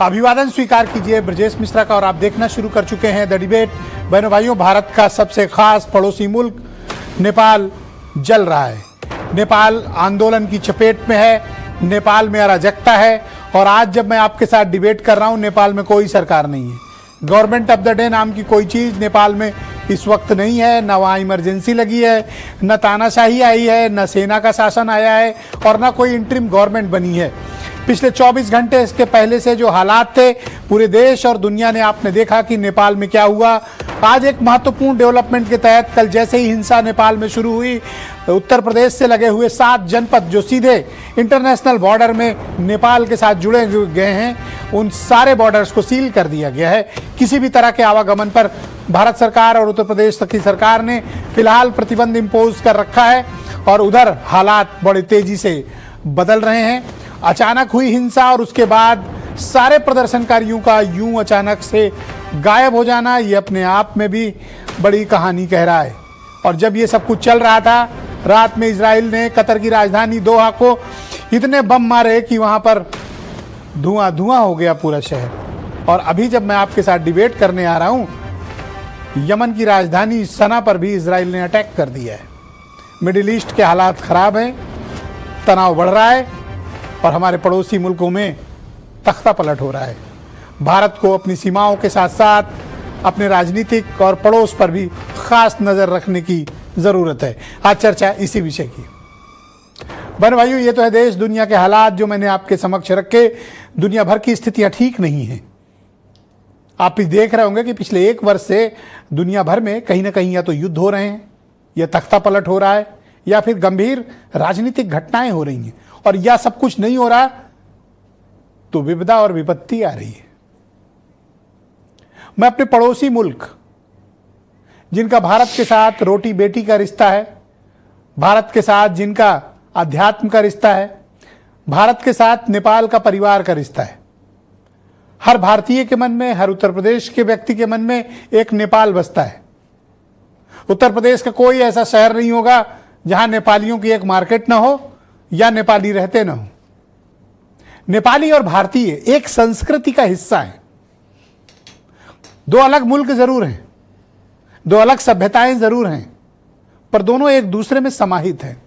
अभिवादन स्वीकार कीजिए ब्रजेश मिश्रा का और आप देखना शुरू कर चुके हैं द डिबेट। बहनों भाइयों, भारत का सबसे खास पड़ोसी मुल्क नेपाल जल रहा है। नेपाल आंदोलन की चपेट में है, नेपाल में अराजकता है और आज जब मैं आपके साथ डिबेट कर रहा हूं, नेपाल में कोई सरकार नहीं है। गवर्नमेंट ऑफ द डे नाम की कोई चीज़ नेपाल में इस वक्त नहीं है। न वहाँ इमरजेंसी लगी है, न तानाशाही आई है, न सेना का शासन आया है और न कोई इंटरिम गवर्नमेंट बनी है। पिछले 24 घंटे इसके पहले से जो हालात थे पूरे देश और दुनिया ने आपने देखा कि नेपाल में क्या हुआ। आज एक महत्वपूर्ण डेवलपमेंट के तहत कल जैसे ही हिंसा नेपाल में शुरू हुई, उत्तर प्रदेश से लगे हुए 7 जनपद जो सीधे इंटरनेशनल बॉर्डर में नेपाल के साथ जुड़े गए हैं, उन सारे बॉर्डर्स को सील कर दिया गया है। किसी भी तरह के आवागमन पर भारत सरकार और उत्तर प्रदेश की सरकार ने फिलहाल प्रतिबंध इम्पोज कर रखा है और उधर हालात बड़ी तेजी से बदल रहे हैं। अचानक हुई हिंसा और उसके बाद सारे प्रदर्शनकारियों का यूं अचानक से गायब हो जाना, ये अपने आप में भी बड़ी कहानी कह रहा है। और जब ये सब कुछ चल रहा था, रात में इजराइल ने कतर की राजधानी दोहा को इतने बम मारे कि वहाँ पर धुआं धुआं हो गया पूरा शहर। और अभी जब मैं आपके साथ डिबेट करने आ रहा हूँ, यमन की राजधानी सना पर भी इजराइल ने अटैक कर दिया है। मिडिल ईस्ट के हालात ख़राब हैं, तनाव बढ़ रहा है और हमारे पड़ोसी मुल्कों में तख्ता पलट हो रहा है। भारत को अपनी सीमाओं के साथ साथ अपने राजनीतिक और पड़ोस पर भी खास नज़र रखने की ज़रूरत है। आज चर्चा इसी विषय की। बहन भाइयों, ये तो है देश दुनिया के हालात जो मैंने आपके समक्ष रखे। दुनिया भर की स्थितियाँ ठीक नहीं हैं। आप भी देख रहे होंगे कि पिछले 1 वर्ष से दुनिया भर में कहीं ना कहीं या तो युद्ध हो रहे हैं, या तख्ता पलट हो रहा है, या फिर गंभीर राजनीतिक घटनाएं हो रही हैं। और यह सब कुछ नहीं हो रहा तो विपदा और विपत्ति आ रही है। मैं अपने पड़ोसी मुल्क, जिनका भारत के साथ रोटी बेटी का रिश्ता है, भारत के साथ जिनका अध्यात्म का रिश्ता है, भारत के साथ नेपाल का परिवार का रिश्ता है। हर भारतीय के मन में, हर उत्तर प्रदेश के व्यक्ति के मन में एक नेपाल बसता है। उत्तर प्रदेश का कोई ऐसा शहर नहीं होगा जहां नेपालियों की एक मार्केट ना हो या नेपाली रहते ना हो। नेपाली और भारतीय एक संस्कृति का हिस्सा है। 2 अलग मुल्क जरूर हैं, 2 अलग सभ्यताएं जरूर हैं, पर दोनों एक दूसरे में समाहित हैं।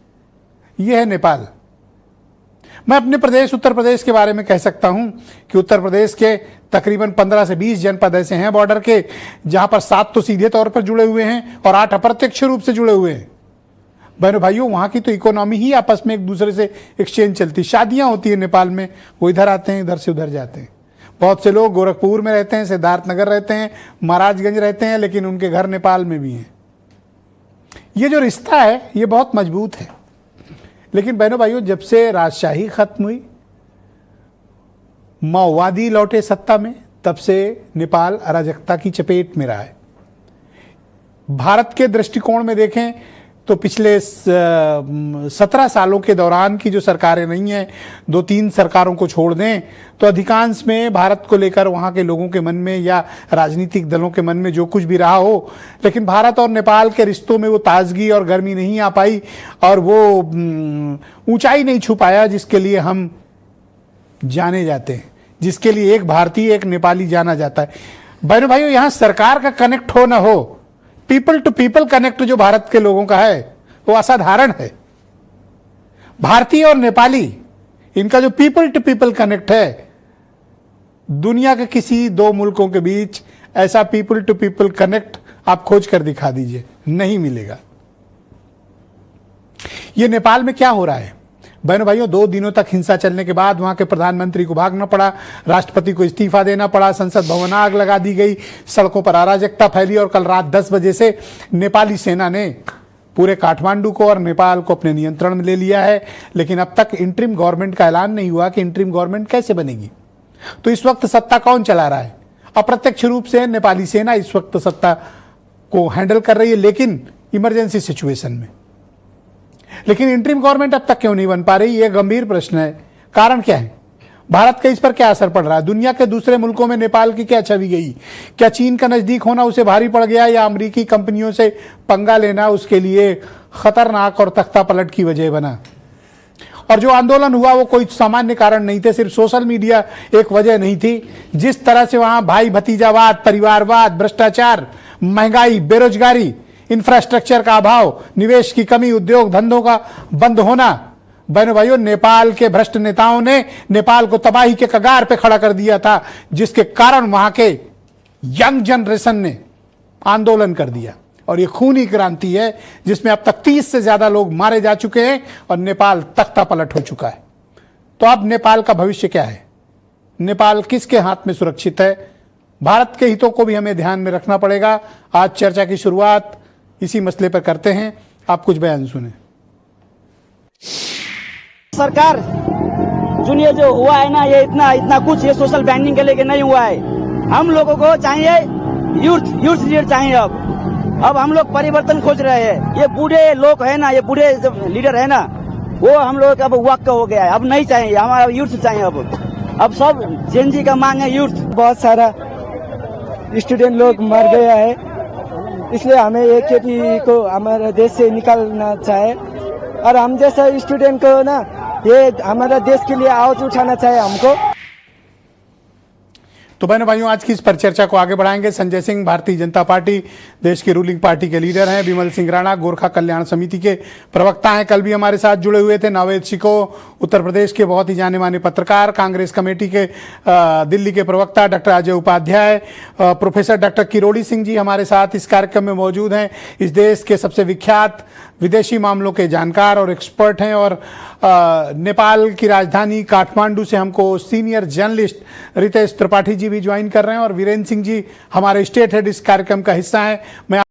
यह है नेपाल। मैं अपने प्रदेश उत्तर प्रदेश के बारे में कह सकता हूं कि उत्तर प्रदेश के तकरीबन 15 से 20 जनपद ऐसे हैं बॉर्डर के, जहां पर 7 तो सीधे तौर पर जुड़े हुए हैं और 8 अप्रत्यक्ष रूप से जुड़े हुए हैं। बहनों भाइयों, वहाँ की तो इकोनॉमी ही आपस में एक दूसरे से एक्सचेंज चलती। शादियाँ होती है नेपाल में, वो इधर आते हैं, इधर से उधर जाते हैं। बहुत से लोग गोरखपुर में रहते हैं, सिद्धार्थनगर रहते हैं, महाराजगंज रहते हैं, लेकिन उनके घर नेपाल में भी हैं। ये जो रिश्ता है ये बहुत मजबूत है। लेकिन बहनों भाइयों, जब से राजशाही खत्म हुई, माओवादी लौटे सत्ता में, तब से नेपाल अराजकता की चपेट में रहा है। भारत के दृष्टिकोण में देखें तो पिछले 17 सालों के दौरान की जो सरकारें नहीं हैं, 2-3 सरकारों को छोड़ दें तो अधिकांश में भारत को लेकर वहाँ के लोगों के मन में या राजनीतिक दलों के मन में जो कुछ भी रहा हो, लेकिन भारत और नेपाल के रिश्तों में वो ताजगी और गर्मी नहीं आ पाई और वो ऊंचाई नहीं छू पाया जिसके लिए हम जाने जाते हैं, जिसके लिए एक भारतीय एक नेपाली जाना जाता है। बहनों भाइयों, यहाँ सरकार का कनेक्ट हो ना हो, पीपल टू पीपल कनेक्ट जो भारत के लोगों का है वो असाधारण है। भारतीय और नेपाली, इनका जो पीपल टू पीपल कनेक्ट है, दुनिया के किसी 2 मुल्कों के बीच ऐसा पीपल टू पीपल कनेक्ट आप खोज कर दिखा दीजिए, नहीं मिलेगा। ये नेपाल में क्या हो रहा है बहनों भाइयों? 2 दिनों तक हिंसा चलने के बाद वहां के प्रधानमंत्री को भागना पड़ा, राष्ट्रपति को इस्तीफा देना पड़ा, संसद भवन आग लगा दी गई, सड़कों पर अराजकता फैली और कल रात 10 बजे से नेपाली सेना ने पूरे काठमांडू को और नेपाल को अपने नियंत्रण में ले लिया है। लेकिन अब तक इंटरिम गवर्नमेंट का ऐलान नहीं हुआ कि इंटरिम गवर्नमेंट कैसे बनेगी। तो इस वक्त सत्ता कौन चला रहा है? अप्रत्यक्ष रूप से नेपाली सेना इस वक्त सत्ता को हैंडल कर रही है, लेकिन इमरजेंसी सिचुएशन में। लेकिन इंटरिम गवर्नमेंट अब तक क्यों नहीं बन पा रही, यह गंभीर प्रश्न है। कारण क्या है? भारत का इस पर क्या असर पड़ रहा है? दुनिया के दूसरे मुल्कों में नेपाल की क्या छवि गई? क्या चीन का नजदीक होना उसे भारी पड़ गया, या अमेरिकी कंपनियों से पंगा लेना उसके लिए खतरनाक और तख्ता पलट की वजह बना? और जो आंदोलन हुआ वो कोई सामान्य कारण नहीं थे, सिर्फ सोशल मीडिया एक वजह नहीं थी। जिस तरह से वहां भाई भतीजावाद, परिवारवाद, भ्रष्टाचार, महंगाई, बेरोजगारी, इंफ्रास्ट्रक्चर का अभाव, निवेश की कमी, उद्योग धंधों का बंद होना, बहनों भाइयों, नेपाल के भ्रष्ट नेताओं ने नेपाल को तबाही के कगार पे खड़ा कर दिया था, जिसके कारण वहां के यंग जनरेशन ने आंदोलन कर दिया। और ये खूनी क्रांति है जिसमें अब तक 30 से ज्यादा लोग मारे जा चुके हैं और नेपाल तख्ता पलट हो चुका है। तो अब नेपाल का भविष्य क्या है? नेपाल किसके हाथ में सुरक्षित है? भारत के हितों को भी हमें ध्यान में रखना पड़ेगा। आज चर्चा की शुरुआत इसी मसले पर करते हैं। आप कुछ बयान सुने। सरकार जो जो हुआ है ना, ये इतना कुछ ये सोशल बैंडिंग के लेके नहीं हुआ है। हम लोगों को चाहिए यूथ लीडर चाहिए। अब हम लोग परिवर्तन खोज रहे हैं। ये बूढ़े लोग है ना, ये बूढ़े लीडर है ना, वो हम लोग अब वक्त हो गया है। अब नहीं चाहिए, हमारा यूथ चाहिए। अब सब जेनजी का मांग है यूथ। बहुत सारा स्टूडेंट लोग मर गया है, इसलिए हमें AKP को हमारे देश से निकालना चाहिए। और हम जैसा स्टूडेंट को ना, ये हमारा देश के लिए आवाज उठाना चाहिए हमको। तो बहनों भाइयों, आज की इस पर चर्चा को आगे बढ़ाएंगे संजय सिंह, भारतीय जनता पार्टी, देश की रूलिंग पार्टी के लीडर हैं। विमल सिंह राणा, गोरखा कल्याण समिति के प्रवक्ता हैं, कल भी हमारे साथ जुड़े हुए थे। नावेद शिको, उत्तर प्रदेश के बहुत ही जाने माने पत्रकार, कांग्रेस कमेटी के दिल्ली के प्रवक्ता doctor Ajay Upadhyay, professor doctor Kirodi Singh ji हमारे साथ इस कार्यक्रम में मौजूद हैं। इस देश के सबसे विख्यात विदेशी मामलों के जानकार और एक्सपर्ट हैं। और नेपाल की राजधानी काठमांडू से हमको सीनियर जर्नलिस्ट रितेश त्रिपाठी जी भी ज्वाइन कर रहे हैं और वीरेंद्र सिंह जी हमारे स्टेट हेड इस कार्यक्रम का हिस्सा हैं। मैं